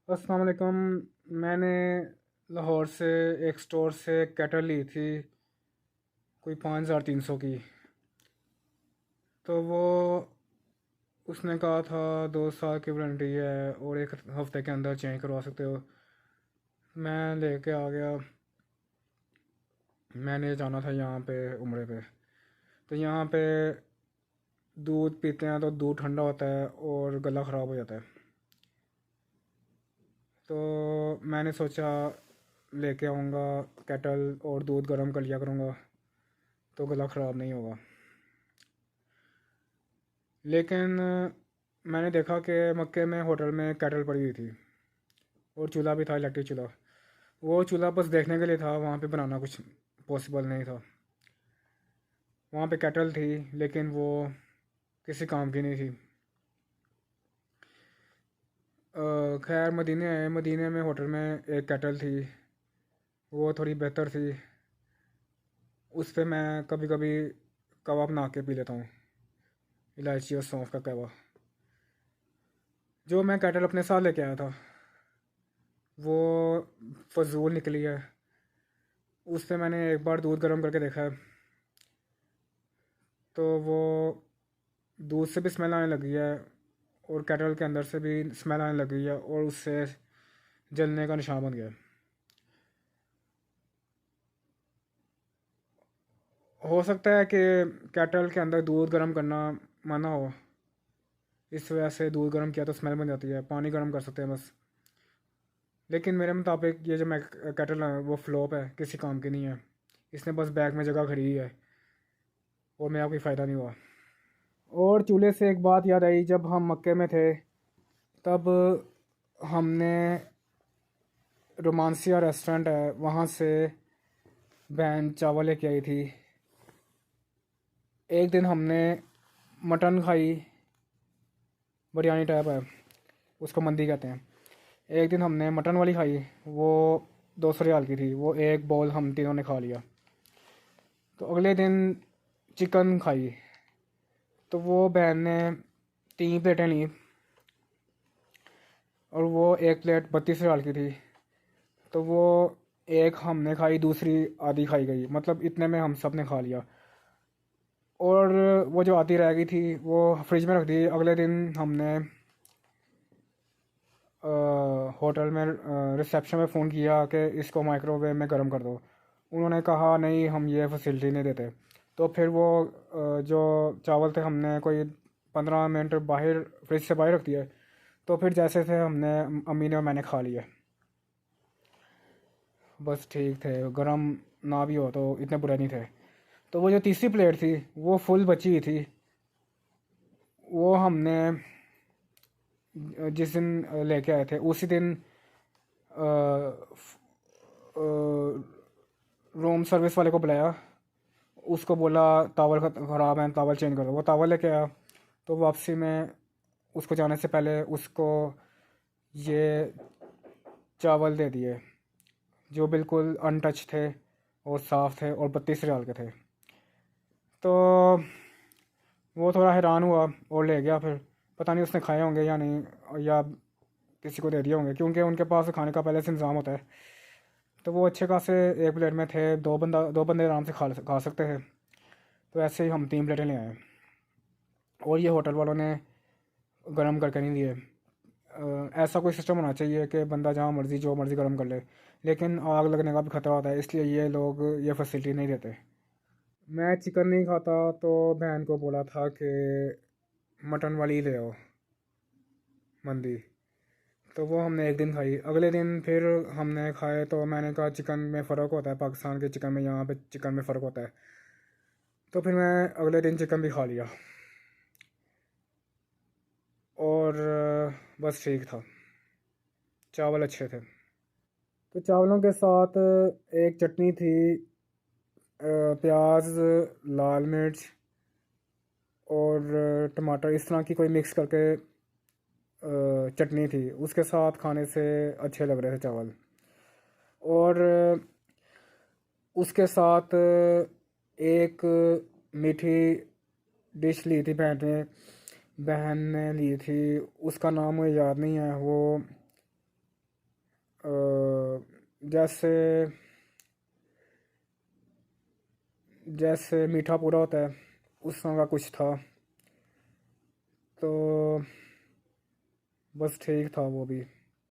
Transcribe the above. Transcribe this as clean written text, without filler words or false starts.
अस्सलाम वालेकुम। मैंने लाहौर से एक स्टोर से केटल ली थी, कोई 5300 की। तो वो उसने कहा था 2 साल की वारंटी है और 1 हफ़्ते के अंदर चेंज करवा सकते हो। मैं लेके आ गया। मैंने जाना था यहाँ पे उम्रे पे। तो यहाँ पे दूध पीते हैं तो दूध ठंडा होता है और गला ख़राब हो जाता है। तो मैंने सोचा लेके आऊँगा केटल और दूध गर्म कर लिया करूँगा तो गला ख़राब नहीं होगा। लेकिन मैंने देखा कि मक्के में होटल में केटल पड़ी हुई थी और चूल्हा भी था, इलेक्ट्रिक चूल्हा। वो चूल्हा बस देखने के लिए था, वहाँ पे बनाना कुछ पॉसिबल नहीं था। वहाँ पे केटल थी लेकिन वो किसी काम की नहीं थी। खैर मदीने आए। मदीने में होटल में एक केटल थी, वो थोड़ी बेहतर थी। उस पर मैं कभी कभी कहवा बना के पी लेता हूँ, इलायची और सौंफ का कहवा। जो मैं केटल अपने साथ लेके आया था वो फजूल निकली है। उस पर मैंने एक बार दूध गर्म करके देखा है तो वो दूध से भी स्मेल आने लगी है और केटल के अंदर से भी स्मेल आने लगी है और उससे जलने का निशान बन गया। हो सकता है कि केटल के अंदर दूध गर्म करना मना हो, इस वजह से दूध गर्म किया तो स्मेल बन जाती है। पानी गर्म कर सकते हैं बस। लेकिन मेरे मुताबिक ये जो मैं केटल है वो फ्लॉप है, किसी काम की नहीं है। इसने बस बैग में जगह खरीदी है और मेरा कोई फ़ायदा नहीं हुआ। और चूल्हे से एक बात याद आई, जब हम मक्के में थे तब हमने रोमांसिया रेस्टोरेंट है वहाँ से बहन चावल लेके आई थी। एक दिन हमने मटन खाई, बिरयानी टाइप है, उसको मंदी कहते हैं। एक दिन हमने मटन वाली खाई, वो 200 रियाल की थी। वो एक बॉल हम तीनों ने खा लिया। तो अगले दिन चिकन खाई, तो वो बहन ने 3 प्लेटें ली और वो एक प्लेट 32 रियाल की थी। तो वो एक हमने खाई, दूसरी आधी खाई गई, मतलब इतने में हम सब ने खा लिया। और वो जो आधी रह गई थी वो फ्रिज में रख दी। अगले दिन हमने होटल में रिसेप्शन में फ़ोन किया कि इसको माइक्रोवेव में गर्म कर दो। उन्होंने कहा नहीं, हम ये फैसिलिटी नहीं देते। तो फिर वो जो चावल थे हमने कोई 15 मिनट बाहर फ्रिज से बाहर रख दिए। तो फिर जैसे थे हमने, अम्मी ने और मैंने खा लिए। बस ठीक थे, गर्म ना भी हो तो इतने बुरे नहीं थे। तो वो जो तीसरी प्लेट थी वो फुल बची हुई थी। वो हमने जिस दिन लेके आए थे उसी दिन रूम सर्विस वाले को बुलाया। उसको बोला तावल ख़राब है, तावल चेंज कर दो। वो तावल लेके आया। तो वापसी में उसको जाने से पहले उसको ये चावल दे दिए जो बिल्कुल अनटच थे और साफ़ थे और 32 रियाल के थे। तो वो थोड़ा हैरान हुआ और ले गया। फिर पता नहीं उसने खाए होंगे या नहीं, या किसी को दे दिए होंगे, क्योंकि उनके पास खाने का पहले से इंतज़ाम होता है। तो वो अच्छे खासे एक प्लेट में थे, दो बंदे आराम से खा सकते थे। तो ऐसे ही हम 3 प्लेटें ले आए और ये होटल वालों ने गर्म करके नहीं दिए। ऐसा कोई सिस्टम होना चाहिए कि बंदा जहाँ मर्ज़ी जो मर्ज़ी गर्म कर ले, लेकिन आग लगने का भी ख़तरा होता है, इसलिए ये लोग ये फैसिलिटी नहीं देते। मैं चिकन नहीं खाता तो बहन को बोला था कि मटन वाली ले आओ, मंदी। तो वो हमने एक दिन खाई। अगले दिन फिर हमने खाए तो मैंने कहा चिकन में फ़र्क होता है, पाकिस्तान के चिकन में यहाँ पे चिकन में फ़र्क होता है। तो फिर मैं अगले दिन चिकन भी खा लिया और बस ठीक था। चावल अच्छे थे। तो चावलों के साथ एक चटनी थी, प्याज, लाल मिर्च और टमाटर, इस तरह की कोई मिक्स करके चटनी थी। उसके साथ खाने से अच्छे लग रहे थे चावल। और उसके साथ एक मीठी डिश ली थी बहन ने ली थी, उसका नाम मुझे याद नहीं है। वो अ, जैसे जैसे मीठा पूरा होता है उस तरह का कुछ था। तो बस ठीक था वो भी।